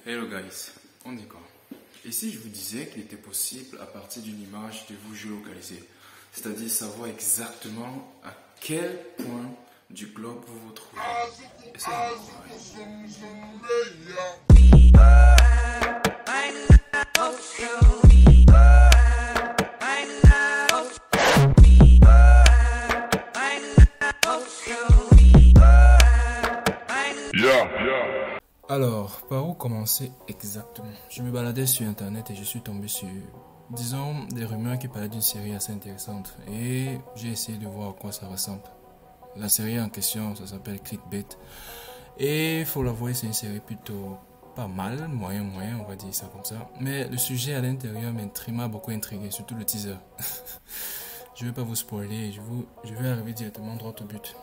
Hello guys, on est quoi? Et si je vous disais qu'il était possible à partir d'une image de vous géolocaliser, c'est-à-dire savoir exactement à quel point du globe vous vous trouvez. Est-ce que vous Alors, par où commencer exactement? Je me baladais sur internet et je suis tombé sur, disons, des rumeurs qui parlaient d'une série assez intéressante. Et j'ai essayé de voir à quoi ça ressemble. La série en question, ça s'appelle Clickbait. Et il faut l'avouer, c'est une série plutôt pas mal, moyen, on va dire ça comme ça. Mais le sujet à l'intérieur m'a beaucoup intrigué, surtout le teaser. Je ne vais pas vous spoiler, je vais arriver directement droit au but.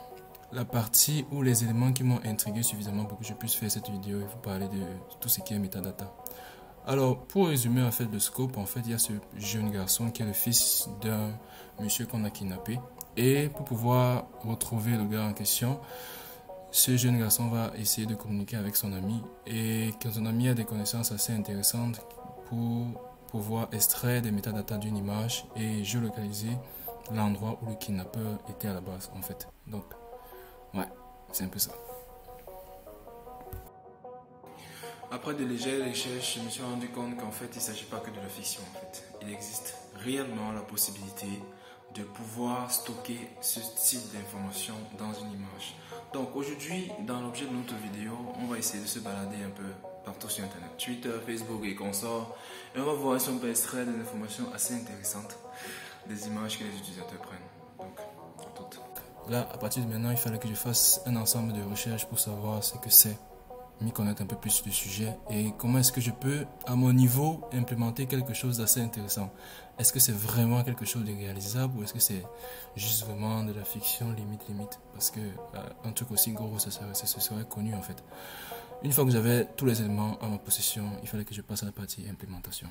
La partie où les éléments qui m'ont intrigué suffisamment pour que je puisse faire cette vidéo et vous parler de tout ce qui est metadata. Alors, pour résumer en fait le scope, en fait, il y a ce jeune garçon qui est le fils d'un monsieur qu'on a kidnappé. Et pour pouvoir retrouver le gars en question, ce jeune garçon va essayer de communiquer avec son ami. Et quand son ami a des connaissances assez intéressantes pour pouvoir extraire des métadatas d'une image et géolocaliser l'endroit où le kidnappeur était à la base, en fait. Donc, ouais, c'est un peu ça. Après de légères recherches, je me suis rendu compte qu'en fait, il ne s'agit pas que de la fiction. En fait. Il existe réellement la possibilité de pouvoir stocker ce type d'informations dans une image. Donc aujourd'hui, dans l'objet de notre vidéo, on va essayer de se balader un peu partout sur Internet, Twitter, Facebook et consorts. Et on va voir si on peut extraire des informations assez intéressantes des images que les utilisateurs prennent. Donc, à toutes. Là, à partir de maintenant, il fallait que je fasse un ensemble de recherches pour savoir ce que c'est, m'y connaître un peu plus du sujet et comment est-ce que je peux, à mon niveau, implémenter quelque chose d'assez intéressant. Est-ce que c'est vraiment quelque chose de réalisable ou est-ce que c'est juste vraiment de la fiction limite? Parce que un truc aussi gros, ça serait connu en fait. Une fois que j'avais tous les éléments à ma possession, il fallait que je passe à la partie implémentation.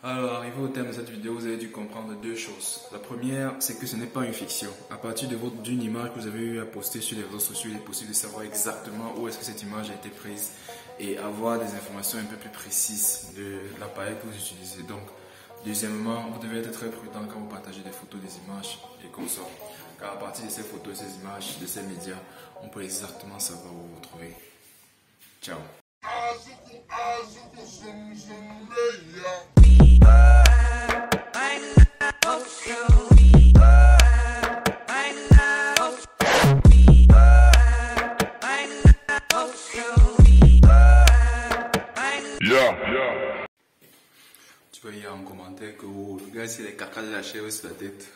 Alors, arrivé au terme de cette vidéo, vous avez dû comprendre deux choses. La première, c'est que ce n'est pas une fiction. À partir d'une image que vous avez eu à poster sur les réseaux sociaux, il est possible de savoir exactement où est-ce que cette image a été prise et avoir des informations un peu plus précises de l'appareil que vous utilisez. Donc, deuxièmement, vous devez être très prudent quand vous partagez des photos, des images et consorts. Car à partir de ces photos, ces images, de ces médias, on peut exactement savoir où vous vous trouvez. Ciao. Tu vois, il y a un commentaire que oh, le gars, c'est les caca de la chèvre sur la tête.